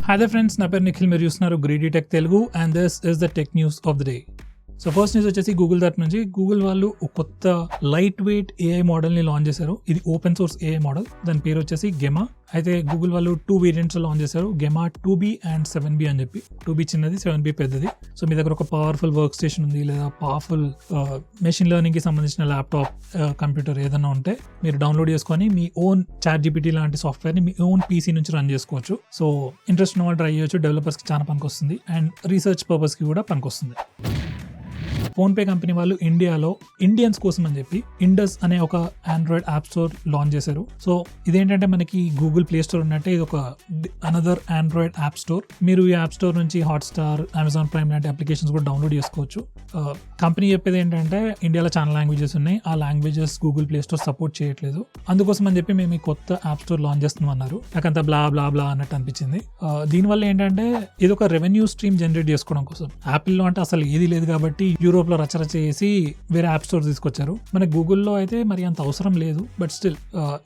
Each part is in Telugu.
Hi there friends, నా పేరు నిఖిల్, మీరు చూస్తున్నారు greedy tech Telugu and this is the tech news of the day. So first news వచ్చేసి గూగుల్ తరపు నుంచి. గూగుల్ వాళ్ళు ఒక కొత్త లైట్ వెయిట్ ఏఐ మోడల్ని లాంచ్ చేశారు. ఇది ఓపెన్ సోర్స్ ఏఐ మోడల్, దాని పేరు వచ్చేసి గెమా. అయితే గూగుల్ వాళ్ళు 2 వేరియంట్స్ లాంచ్ చేశారు, గెమా 2B అండ్ 7B అని చెప్పి. 2B చిన్నది, 7B పెద్దది. సో మీ దగ్గర ఒక పవర్ఫుల్ వర్క్ స్టేషన్ ఉంది, లేదా పవర్ఫుల్ మెషిన్ లెర్నింగ్కి సంబంధించిన ల్యాప్టాప్, కంప్యూటర్ ఏదైనా ఉంటే మీరు డౌన్లోడ్ చేసుకొని మీ ఓన్ ChatGPT లాంటి సాఫ్ట్వేర్ని మీ ఓన్ PC నుంచి రన్ చేసుకోవచ్చు. సో ఇంట్రెస్ట్ ఉన్న వాళ్ళు ట్రై చేయొచ్చు. డెవలపర్స్కి చాలా పనికొస్తుంది అండ్ రీసెర్చ్ పర్పస్కి కూడా పనికొస్తుంది. ఫోన్పే కంపెనీ వాళ్ళు ఇండియాలో ఇండియన్స్ కోసం అని చెప్పి ఇండస్ అనే ఒక ఆండ్రాయిడ్ యాప్ స్టోర్ లాంచ్ చేశారు. సో ఇదేంటంటే మనకి గూగుల్ ప్లే స్టోర్ ఉన్నట్టే ఇది ఒక అనదర్ ఆండ్రాయిడ్ యాప్ స్టోర్. మీరు ఈ యాప్ స్టోర్ నుంచి హాట్స్టార్, అమెజాన్ ప్రైమ్ లాంటి అప్లికేషన్స్ కూడా డౌన్లోడ్ చేసుకోవచ్చు. కంపెనీ చెప్పేది ఏంటంటే ఇండియాలో చాలా లాంగ్వేజెస్ ఉన్నాయి, ఆ languages Google play store support చేయట్లేదు, అందుకోసం అని చెప్పి మేము ఈ కొత్త యాప్ స్టోర్ లాంచ్ చేస్తున్నాం అన్నారు. నాకంతా బ్లా బ్లా బ్లా అన్నట్టు అనిపించింది. దీనివల్ల ఏంటంటే ఇది ఒక రెవెన్యూ స్ట్రీమ్ జనరేట్ చేసుకోవడం కోసం. యాపిల్లో అంటే అసలు ఏది లేదు కాబట్టి యూరోప్ లో రచరచ చేసి వేరే యాప్ స్టోర్ తీసుకొచ్చారు. మన గూగుల్లో అయితే మరి అంత అవసరం లేదు, but still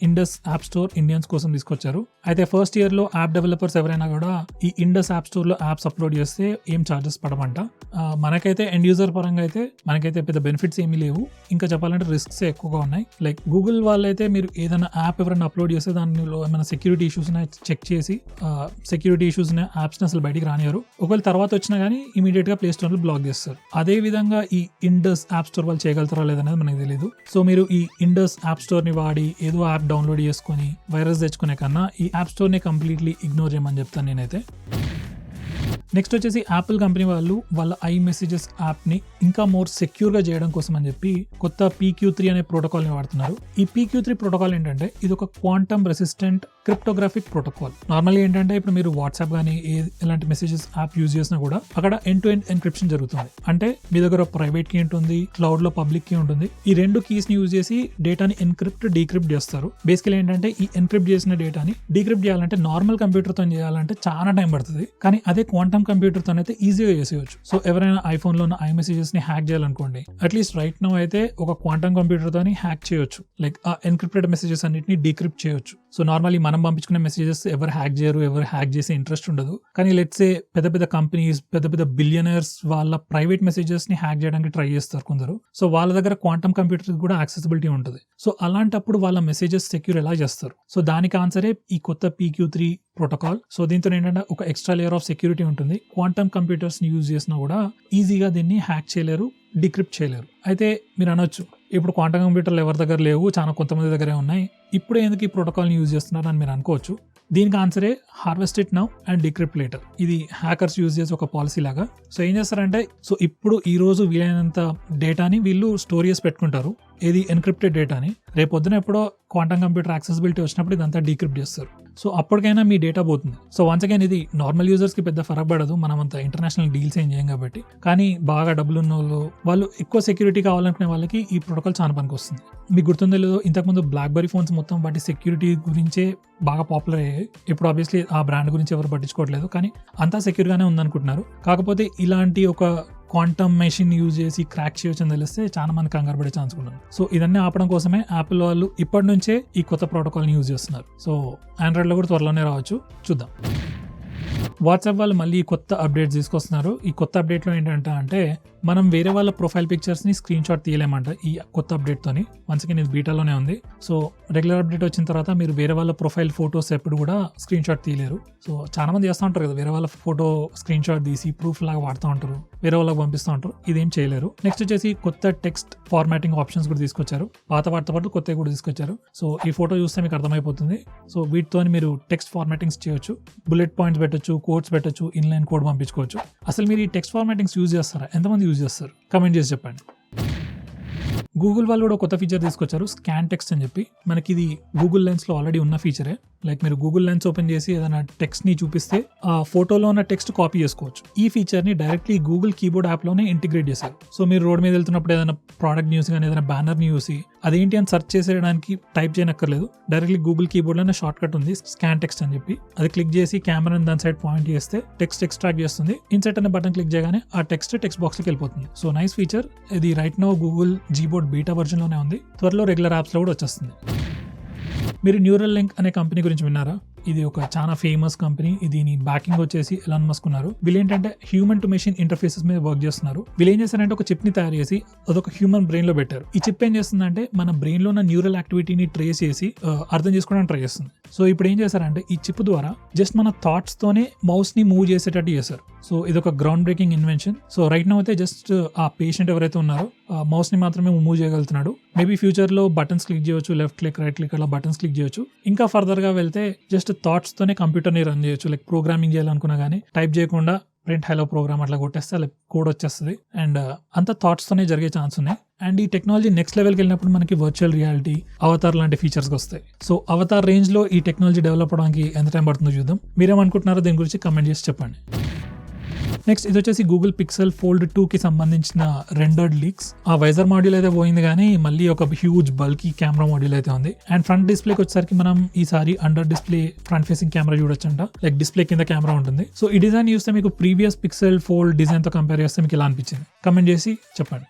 Indus app store Indians కోసం తీసుకొచ్చారు. అయితే ఫస్ట్ ఇయర్ లో యాప్ డెవలపర్స్ ఎవరైనా కూడా ఈ ఇండస్ యాప్ స్టోర్ లో యాప్స్ అప్లోడ్ చేస్తే ఏం చార్జెస్ పడమంట. మనకైతే ఎండ్ యూజర్ పరంగా అయితే మనకైతే పెద్ద బెనిఫిట్స్ ఏమీ లేవు, ఇంకా చెప్పాలంటే రిస్క్స్ ఎక్కువగా ఉన్నాయి. లైక్ గూగుల్ వాళ్ళైతే మీరు ఏదైనా యాప్ ఎవరైనా అప్లోడ్ చేస్తే దానిలో ఏమైనా సెక్యూరిటీ ఇష్యూస్ చెక్ చేసి సెక్యూరిటీ ఇష్యూస్ యాప్స్ అసలు బయటికి రానియారు. ఒకవేళ తర్వాత వచ్చినా కానీ ఇమీడియట్ గా ప్లే స్టోర్ లో బ్లాక్ చేస్తారు. అదే విధంగా ఈ ఇండస్ యాప్ స్టోర్ వాళ్ళు చేయగలుగుతారా లేదనేది మనకు తెలియదు. సో మీరు ఈ ఇండస్ యాప్ స్టోర్ ని వాడి ఏదో యాప్ డౌన్లోడ్ చేసుకొని వైరస్ తెచ్చుకునే కన్నా ఈ యాప్ స్టోర్ ని కంప్లీట్లీ ఇగ్నోర్ చేయమని చెప్తాను నేనైతే. నెక్స్ట్ వచ్చేసి యాపిల్ కంపెనీ వాళ్ళు వాళ్ళ iMessages యాప్ ని ఇంకా మోర్ సెక్యూర్ గా చేయడం కోసం అని చెప్పి కొత్త PQ3 అనే ప్రోటోకాల్ ని వాడుతున్నారు. ఈ PQ3 ప్రోటోకాల్ ఏంటంటే ఇది ఒక quantum resistant cryptographic protocol. Normally ఏంటంటే ఇప్పుడు మీరు వాట్సాప్ కానీ ఎలాంటి మెసేజెస్ యాప్ యూజ్ చేసినా కూడా అక్కడ ఎండ్ టు ఎండ్ ఎన్క్రిప్షన్ జరుగుతుంది. అంటే మీ దగ్గర ప్రైవేట్ కీ ఉంటుంది, క్లౌడ్ లో పబ్లిక్ కీ ఉంటుంది. ఈ 2 కీస్ ని యూజ్ చేసి డేటాని ఎన్క్రిప్ట్, డీక్రిప్ట్ చేస్తారు. బేసికలీ ఏంటంటే ఈ ఎన్క్రిప్ట్ చేసిన డేటాని డీక్రిప్ట్ చేయాలంటే నార్మల్ కంప్యూటర్ తో చేయాలంటే చాలా టైం పడుతుంది, కానీ అదే క్వాంటమ్ కంప్యూటర్ తో అయితే ఈజీగా చేసేయచ్చు. సో ఎవరైనా ఐఫోన్ లో ఉన్న iMessages ని హ్యాక్ చేయాలనుకోండి, అట్లీస్ట్ రైట్ నౌ అయితే ఒక క్వాంటమ్ కంప్యూటర్ తోని హ్యాక్ చేయొచ్చు. లైక్ ఆ ఎన్క్రిప్టెడ్ మెసేజెస్ అన్నిటిని డీక్రిప్ట్ చేయొచ్చు. సో నార్మల్లీ మనం పంపించుకునే మెసేజెస్ ఎవరు హ్యాక్ చేయరు, ఎవరు హ్యాక్ చేసే ఇంట్రెస్ట్ ఉండదు. కానీ లెట్స్ సే పెద్ద పెద్ద కంపెనీస్, పెద్ద పెద్ద బిలియనర్స్ వాళ్ళ ప్రైవేట్ మెసేజెస్ ని హ్యాక్ చేయడానికి ట్రై చేస్తారు కొందరు. సో వాళ్ళ దగ్గర క్వాంటమ్ కంప్యూటర్ కూడా యాక్సెసిబిలిటీ ఉంటుంది. సో అలాంటప్పుడు వాళ్ళ మెసేజెస్ సెక్యూర్ ఎలా చేస్తారు? సో దానికి ఆన్సరే ఈ కొత్త PQ3 ప్రోటోకాల్. సో దీంతో ఏంటంటే ఒక ఎక్స్ట్రా లేయర్ ఆఫ్ సెక్యూరిటీ ఉంటుంది. క్వాంటమ్ కంప్యూటర్స్ ని యూజ్ చేసినా కూడా ఈజీగా దీన్ని హ్యాక్ చేయలేరు, డిక్రిప్ట్ చేయలేరు. అయితే మీరు అనొచ్చు, ఇప్పుడు క్వాంటమ్ కంప్యూటర్లు ఎవరి దగ్గర లేవు, చాలా కొంతమంది దగ్గరే ఉన్నాయి, ఇప్పుడు ఎందుకు ఈ ప్రోటోకాల్ని యూజ్ చేస్తున్నారు అని మీరు అనుకోవచ్చు. దీనికి ఆన్సరే harvest it now and decrypt later. ఇది హ్యాకర్స్ యూజ్ చేసే ఒక పాలసీ లాగా. సో ఏం చేస్తారంటే, సో ఇప్పుడు ఈ రోజు వీలైనంత డేటాని వీళ్ళు స్టోర్ చేసి పెట్టుకుంటారు, ఏది ఎన్క్రిప్టెడ్ డేటాని. రేపు పొద్దున ఎప్పుడో క్వాంటమ్ కంప్యూటర్ యాక్సెసిబిలిటీ వచ్చినప్పుడు ఇదంతా డీక్రిప్ట్ చేస్తారు. సో అప్పటికైనా మీ డేటా పోతుంది. సో వన్స్ అగైన్ ఇది నార్మల్ యూజర్స్ కి పెద్ద ఫరక్ పడదు, మనం అంత ఇంటర్నేషనల్ డీల్స్ ఏం చేయం కాబట్టి. కానీ బాగా డబ్బులు ఉన్న వాళ్ళు ఎక్కువ సెక్యూరిటీ కావాలనుకునే వాళ్ళకి ఈ ప్రోటోకాల్ చాలా పనికి వస్తుంది. మీకు గుర్తుందో లేదో, ఇంతకుముందు బ్లాక్బెర్రీ ఫోన్స్ మొత్తం వాటి సెక్యూరిటీ గురించే బాగా పాపులర్ అయ్యాయి. ఇప్పుడు ఆబ్వియస్లీ ఆ బ్రాండ్ గురించి ఎవరు పట్టించుకోవట్లేదు, కానీ అంతా సెక్యూర్ గానే ఉందనుకుంటున్నారు. కాకపోతే ఇలాంటి ఒక క్వాంటమ్ మెషిన్ యూజ్ చేసి క్రాక్ చేయొచ్చు అని తెలిస్తే చాలా మంది కంగారు పడే ఛాన్స్ కూడా ఉంది. సో ఇదన్నీ ఆపడం కోసమే యాపిల్ వాళ్ళు ఇప్పటి నుంచే ఈ కొత్త ప్రోటోకాల్ని యూజ్ చేస్తున్నారు. సో ఆండ్రాయిడ్లో కూడా త్వరలోనే రావచ్చు, చూద్దాం. వాట్సాప్ వాళ్ళు మళ్ళీ కొత్త అప్డేట్స్ తీసుకొస్తున్నారు. ఈ కొత్త అప్డేట్లో ఏంటంటే మనం వేరే వాళ్ళ ప్రొఫైల్ పిక్చర్స్ ని స్క్రీన్ షాట్ తీయలేమంట ఈ కొత్త అప్డేట్ తోని. వన్స్ అగైన్ ఇది బీటాలోనే ఉంది. సో రెగ్యులర్ అప్డేట్ వచ్చిన తర్వాత మీరు వేరే వాళ్ళ ప్రొఫైల్ ఫోటోస్ ఎప్పుడు కూడా స్క్రీన్ షాట్ తీయలేరు. సో చాలా మంది చేస్తూ ఉంటారు కదా, వేరే వాళ్ళ ఫోటో స్క్రీన్ షాట్ తీసి ప్రూఫ్ లాగా వాడుతూ ఉంటారు, వేరే వాళ్ళకి పంపిస్తూ ఉంటారు. ఇదేం చేయలేరు. నెక్స్ట్ వచ్చేసి కొత్త టెక్స్ట్ ఫార్మాటింగ్ ఆప్షన్స్ కూడా తీసుకొచ్చారు. పాత వాటితో పాటు కొత్తవి కూడా తీసుకొచ్చారు. సో ఈ ఫోటో చూస్తే మీకు అర్థమైపోతుంది. సో వీటితో మీరు టెక్స్ట్ ఫార్మాటింగ్స్ చేయొచ్చు, బుల్లెట్ పాయింట్స్ పెట్టొచ్చు, కోడ్స్ పెట్టొచ్చు, ఇన్లైన్ కోడ్ పంపించుకోవచ్చు. అసలు మీరు ఈ టెక్స్ట్ ఫార్మాటింగ్స్ యూజ్ చేస్తారా? ఎంతమంది యూజ్ చేస్తారు? కమెంట్ చేసి చెప్పండి. గూగుల్ వాళ్ళు కూడా కొత్త ఫీచర్ తీసుకొచ్చారు, స్కాన్ టెక్స్ట్ అని చెప్పి. మనకి ఇది గూగుల్ లెన్స్ లో ఆల్రెడీ ఉన్న ఫీచరే. లైక్ మీరు గూగుల్ లెన్స్ ఓపెన్ చేసి ఏదైనా టెక్స్ట్ ని చూపిస్తే ఆ ఫోటోలో ఉన్న టెక్స్ట్ కాపీ చేసుకోవచ్చు. ఈ ఫీచర్ ని డైరెక్ట్లీ గూగుల్ కీబోర్డ్ యాప్ లోనే ఇంటిగ్రేట్ చేశారు. సో మీరు రోడ్ మీద వెళ్తున్నప్పుడు ఏదైనా ప్రోడక్ట్ న్యూస్ కానీ ఏదైనా బ్యానర్ ని చూసి అదేంటి అని సెర్చ్ చేసేయడానికి టైప్ చేయనక్కర్లేదు, డైరెక్ట్లీ గూగుల్ కీబోర్డ్ లోనే షార్ట్ కట్ ఉంది, స్కాన్ టెక్స్ట్ అని చెప్పి. అది క్లిక్ చేసి కెమెరాని దాని సైడ్ పాయింట్ చేస్తే టెక్స్ట్ ఎక్స్ట్రాక్ట్ చేస్తుంది. ఇన్సర్ట్ అనే బటన్ క్లిక్ చేయగానే ఆ టెక్స్ట్ బాక్స్ లోకి వెళ్ళిపోతుంది. So nice feature. ఇది right now Google Gboard beta version లోనే ఉంది, త్వరలో రెగ్యులర్ యాప్స్ లో కూడా వచ్చేస్తుంది. మీరు న్యూరల్ లింక్ అనే కంపెనీ గురించి విన్నారా? ఇది ఒక చాలా ఫేమస్ కంపెనీ. దీని బ్యాకింగ్ వచ్చేసి ఎలాన్ మస్క్ ఉన్నారు. వీళ్ళు ఏంటంటే హ్యూమన్ టు మెషిన్ ఇంటర్ఫేసెస్ మీద వర్క్ చేస్తున్నారు. వీళ్ళు ఏం చేస్తారంటే ఒక చిప్ ని తయారు చేసి అదొక హ్యూమన్ బ్రెయిన్ లో పెట్టారు. ఈ చిప్ ఏం చేస్తుందంటే మన బ్రెయిన్ లో ఉన్న న్యూరల్ యాక్టివిటీని ట్రేస్ చేసి అర్థం చేసుకోవడానికి ట్రై చేస్తుంది. సో ఇప్పుడు ఏం చేశారంటే ఈ చిప్ ద్వారా జస్ట్ మన థాట్స్ తోనే మౌస్ ని మూవ్ చేసేటట్టు చేశారు. సో ఇది ఒక ground breaking invention. So right now అయితే జస్ట్ ఆ పేషెంట్ ఎవరైతే ఉన్నారో మౌస్ ని మాత్రమే మూవ్ చేయగలుగుతున్నాడు. మేబీ ఫ్యూచర్ లో బటన్స్ క్లిక్ చేయొచ్చు, లెఫ్ట్ క్లిక్, రైట్ క్లిక్, అలా బటన్స్ క్లిక్ చేయొచ్చు. ఇంకా ఫర్దర్ గా వెళ్తే జస్ట్ థాట్స్ తోనే కంప్యూటర్ ని రన్ చేయొచ్చు. లైక్ ప్రోగ్రామింగ్ చేయాలనుకున్నా కానీ టైప్ చేయకుండా ప్రింట్ హలో ప్రోగ్రామ్ అట్లా కొట్టేస్తే లైక్ కోడ్ వచ్చేస్తుంది. అండ్ అంత థాట్స్ తోనే జరిగే ఛాన్స్ ఉన్నాయి. అండ్ ఈ టెక్నాలజీ నెక్స్ట్ లెవెల్కి వెళ్ళినప్పుడు మనకి వర్చువల్ రియాలిటీ, అవతార్ లాంటి ఫీచర్స్ వస్తాయి. సో అవతార్ రేంజ్ లో ఈ టెక్నాలజీ డెవలప్ అవడానికి ఎంత టైం పడుతుందో చూద్దాం. మీరేమనుకుంటున్నారో దీని గురించి కమెంట్ చేసి చెప్పండి. నెక్స్ట్ ఇది వచ్చేసి గూగుల్ పిక్సెల్ ఫోల్డ్ 2 కి సంబంధించిన రెండర్డ్ లీక్స్. ఆ వైజర్ మాడ్యూల్ అయితే పోయింది కానీ మళ్ళీ ఒక హ్యూజ్ బల్కీ కెమెరా మాడ్యూల్ అయితే ఉంది. అండ్ ఫ్రంట్ డిస్ప్లేకి వచ్చేసరికి మనం ఈసారి under display front facing camera చూడొచ్చు అంట. లైక్ డిస్ప్లే కింద కెమెరా ఉంటుంది. సో ఈ డిజైన్ చూస్తే మీకు ప్రీవియస్ పిక్సెల్ ఫోల్డ్ డిజైన్ తో కంపేర్ చేస్తే మీకు ఎలా అనిపించింది కమెంట్ చేసి చెప్పండి.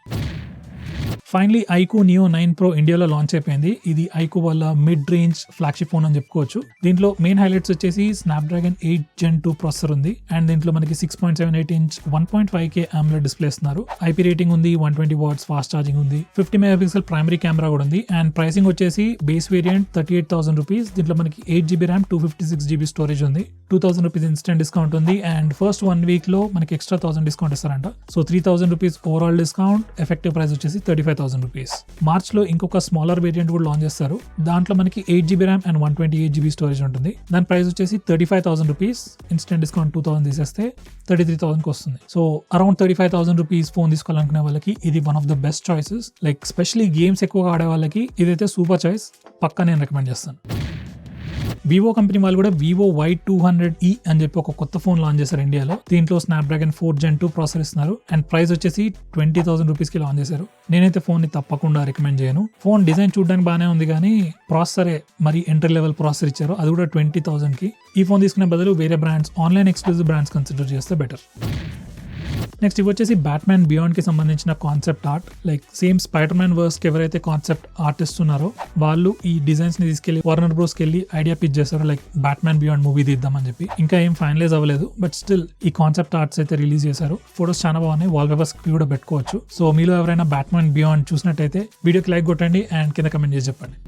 ఫైనలీ ఐక్యూ నియో 9 Pro ఇండియాలో లాంచ్ అయిపోయింది. ఇది ఐక్యూ వాళ్ళ మిడ్ రేంజ్ ఫ్లాగ్షిప్ ఫోన్ అని చెప్పుకోవచ్చు. దీంట్లో మెయిన్ హైలైట్స్ వచ్చేసి స్నాప్డ్రాగన్ 8 Gen 2 ప్రాసెసర్ ఉంది. అండ్ దీంట్లో మనకి 6.78 inch 1.5K AMOLED డిస్ప్లే ఇస్తున్నారు. ఐపీ రేటింగ్ ఉంది, 120 watts ఫాస్ట్ ఛార్జింగ్ ఉంది, 50 MP ప్రైమరీ కెమెరా కూడా ఉంది. అండ్ ప్రైసింగ్ వచ్చేసి బేస్ వేరియంట్ 38,000 రూపీస్. దీంట్లో మనకి 8GB RAM 256GB స్టోరేజ్ ఉంది. 2,000 రూపీస్ ఇన్స్టెంట్ డిస్కౌంట్ ఉంది. అండ్ ఫస్ట్ 1 week లో మనకి ఎక్స్ట్రా 1,000 డిస్కౌంట్ ఇస్తారంట. So 3,000 rupees overall discount. Effective price వచ్చేసి 35,000 రూపీస్. మార్చ్ లో ఇంకొక స్మాలర్ వేరియంట్ కూడా లాంచ్ చేస్తారు. దాంట్లో మనకి 8GB RAM and 128GB storage ఉంటుంది. దాని ప్రైస్ వచ్చేసి 35,000 రూపీస్. ఇన్స్టెంట్ డిస్కౌంట్ 2,000 తీసేస్తే 33,000 కి వస్తుంది. సో అరౌండ్ 35,000 రూపీస్ ఫోన్ తీసుకోవాలనుకునే వాళ్ళకి ఇది one of the best choices. Like specially games ఎక్కువగా ఆడే వాళ్ళకి ఇదైతే సూపర్ చాయిస్. పక్కా నేను రికమెండ్ చేస్తాను. వివో కంపెనీ వాళ్ళు కూడా వివో Y200e అని చెప్పి ఒక కొత్త ఫోన్ లాంచ్ చేశారు ఇండియాలో. దీంట్లో స్నాప్డ్రాగన్ 4 Gen 2 ప్రాసెసర్ ఇస్తున్నారు. అండ్ ప్రైస్ వచ్చేసి 20,000 రూపీస్ కి లాంచ్ చేశారు. నేనైతే ఫోన్ ని తప్పకుండా రికమెండ్ చేయను. ఫోన్ డిజైన్ చూడడానికి బాగానే ఉంది కానీ ప్రాసెసరే మరి ఎంట్రీ లెవెల్ ప్రాసెసర్ ఇచ్చారు. అది కూడా 20,000 కి. ఈ ఫోన్ తీసుకునే బదులు వేరే brands, online exclusive brands consider చేస్తే బెటర్. నెక్స్ట్ ఇవి వచ్చేసి బ్యాట్మ్యాన్ బియాండ్ కి సంబంధించిన concept art. Like same Spiderman verse కి ఎవరైతే కాన్సెప్ట్ ఆర్టిస్ట్ ఉన్నారో వాళ్ళు ఈ డిజైన్స్ ని తీసుకెళ్లి వార్నర్ బ్రోస్ కి వెళ్ళి ఐడియా పిచ్ చేశారు. లైక్ బ్యాట్మ్యాన్ బియాండ్ మూవీ తీద్దామని చెప్పి. ఇంకా ఏం ఫైనలైజ్ అవ్వలేదు, బట్ స్టిల్ ఈ కాన్సెప్ట్ ఆర్ట్స్ అయితే రిలీజ్ చేశారు. ఫోటోస్ చాలా బాగున్నాయి. వాల్ పేపర్స్ కూడా పెట్టుకోవచ్చు. సో మీలో ఎవరైనా బ్యాట్మ్యాన్ బియాండ్ చూసినట్టయితే వీడియోకి లైక్ కొట్టండి అండ్ కింద కమెంట్ చేసి చెప్పండి.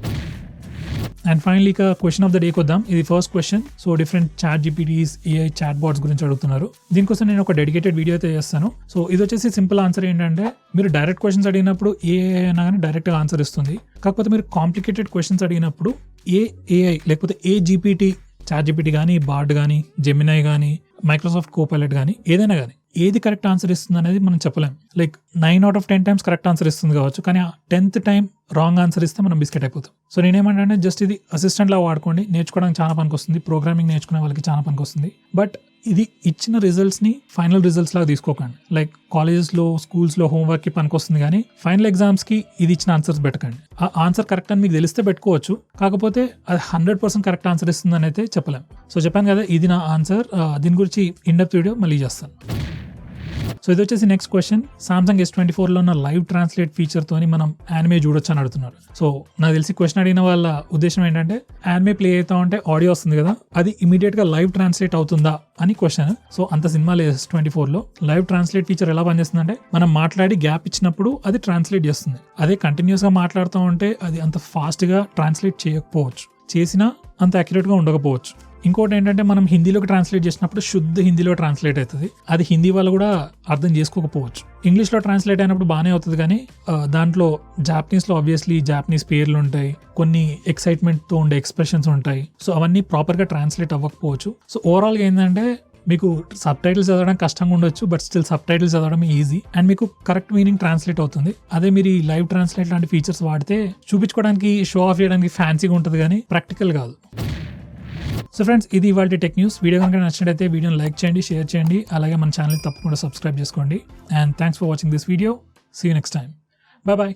అండ్ ఫైనల్లీ ఇక క్వశ్చన్ ఆఫ్ ద డే కొద్దాం. ఇది first question. So different ChatGPTs, AI chatbots గురించి అడుగుతున్నారు. దీనికోసం నేను ఒక డెడికేటెడ్ వీడియో అయితే చేస్తాను. సో ఇది వచ్చేసి సింపుల్ ఆన్సర్ ఏంటంటే మీరు డైరెక్ట్ క్వశ్చన్స్ అడిగినప్పుడు ఏఐ అయినా కానీ డైరెక్ట్ గా ఆన్సర్ ఇస్తుంది. కాకపోతే మీరు కాంప్లికేటెడ్ క్వశ్చన్స్ అడిగినప్పుడు ఏఐ లేకపోతే ఏ జీపీటీ, చాట్ జీపీటీ కానీ, బార్డ్ కానీ, జెమినై కానీ, మైక్రోసాఫ్ట్ కోపైలట్ కానీ ఏదైనా కానీ ఏది కరెక్ట్ ఆన్సర్ ఇస్తుంది అనేది మనం చెప్పలేం. Like 9 out of 10 times correct answer ఇస్తుంది కావచ్చు, కానీ 10th time రాంగ్ ఆన్సర్ ఇస్తే మనం బిస్కెట్ అయిపోతాం. సో నేనేమంటే జస్ట్ ఇది అసిస్టెంట్ లా వాడుకోండి. నేర్చుకోవడానికి చాలా పనికి వస్తుంది. ప్రోగ్రామింగ్ నేర్చుకునే వాళ్ళకి చాలా పనికి వస్తుంది. బట్ ఇది ఇచ్చిన రిజల్ట్స్ ని ఫైనల్ రిజల్ట్స్ లాగా తీసుకోకండి. లైక్ కాలేజెస్ లో, స్కూల్స్ లో హోంవర్క్ కి పనికి వస్తుంది, కానీ ఫైనల్ ఎగ్జామ్స్ కి ఇది ఇచ్చిన ఆన్సర్స్ పెట్టకండి. ఆ ఆన్సర్ కరెక్ట్ అని మీకు తెలిస్తే పెట్టుకోవచ్చు, కాకపోతే అది 100% కరెక్ట్ ఆన్సర్ ఇస్తుందని అయితే చెప్పలేం. సో చెప్పాను కదా, ఇది నా ఆన్సర్. దీని గురించి ఇన్ డెప్త్ వీడియో మళ్ళీ చేస్తాను. సో ఇది వచ్చేసి నెక్స్ట్ క్వశ్చన్. సామ్సంగ్ S24 లో ఉన్న లైవ్ ట్రాన్స్లేట్ ఫీచర్ తోని మనం యానిమే చూడొచ్చు అని అడుగుతున్నారు. సో నాకు తెలిసి క్వశ్చన్ అడిగిన వాళ్ళ ఉద్దేశం ఏంటంటే యానిమే ప్లే అవుతా ఉంటే ఆడియో వస్తుంది కదా, అది ఇమీడియట్ గా లైవ్ ట్రాన్స్లేట్ అవుతుందా అని క్వశ్చన్. సో అంత సినిమా లేదు S24 లో. లైవ్ ట్రాన్స్లేట్ ఫీచర్ ఎలా పనిచేస్తుందంటే మనం మాట్లాడి గ్యాప్ ఇచ్చినప్పుడు అది ట్రాన్స్లేట్ చేస్తుంది. అదే కంటిన్యూస్ గా మాట్లాడుతూ ఉంటే అది అంత ఫాస్ట్ గా ట్రాన్స్లేట్ చేయకపోవచ్చు, చేసినా అంత అక్యురేట్ గా ఉండకపోవచ్చు. ఇంకోటి ఏంటంటే మనం హిందీలోకి ట్రాన్స్లేట్ చేసినప్పుడు శుద్ధ హిందీలో ట్రాన్స్లేట్ అవుతుంది. అది హిందీ వాళ్ళు కూడా అర్థం చేసుకోకపోవచ్చు. ఇంగ్లీష్లో ట్రాన్స్లేట్ అయినప్పుడు బాగానే అవుతుంది, కానీ దాంట్లో జాపనీస్లో ఆబ్వియస్లీ జాపనీస్ పేర్లు ఉంటాయి, కొన్ని ఎక్సైట్మెంట్తో ఉండే ఎక్స్ప్రెషన్స్ ఉంటాయి. సో అవన్నీ ప్రాపర్గా ట్రాన్స్లేట్ అవ్వకపోవచ్చు. సో ఓవరాల్గా ఏంటంటే మీకు సబ్ టైటిల్స్ చదవడం కష్టంగా ఉండొచ్చు, బట్ స్టిల్ సబ్ టైటిల్స్ చదవడం ఈజీ అండ్ మీకు కరెక్ట్ మీనింగ్ ట్రాన్స్లేట్ అవుతుంది. అదే మీరు ఈ లైవ్ ట్రాన్స్లేట్ లాంటి ఫీచర్స్ వాడితే చూపించుకోవడానికి, షో ఆఫ్ చేయడానికి ఫ్యాన్సీగా ఉంటుంది, కానీ ప్రాక్టికల్ కాదు. సో ఫ్రెండ్స్, ఇది ఇవాళ టెక్ న్యూస్. వీడియో కనుక నచ్చినట్లయితే వీడియోని లైక్ చేయండి, షేర్ చేయండి, అలాగే మన ఛానల్ తప్పకుండా సబ్స్క్రైబ్ చేసుకోండి. And thanks for watching this video. See you next time. Bye bye.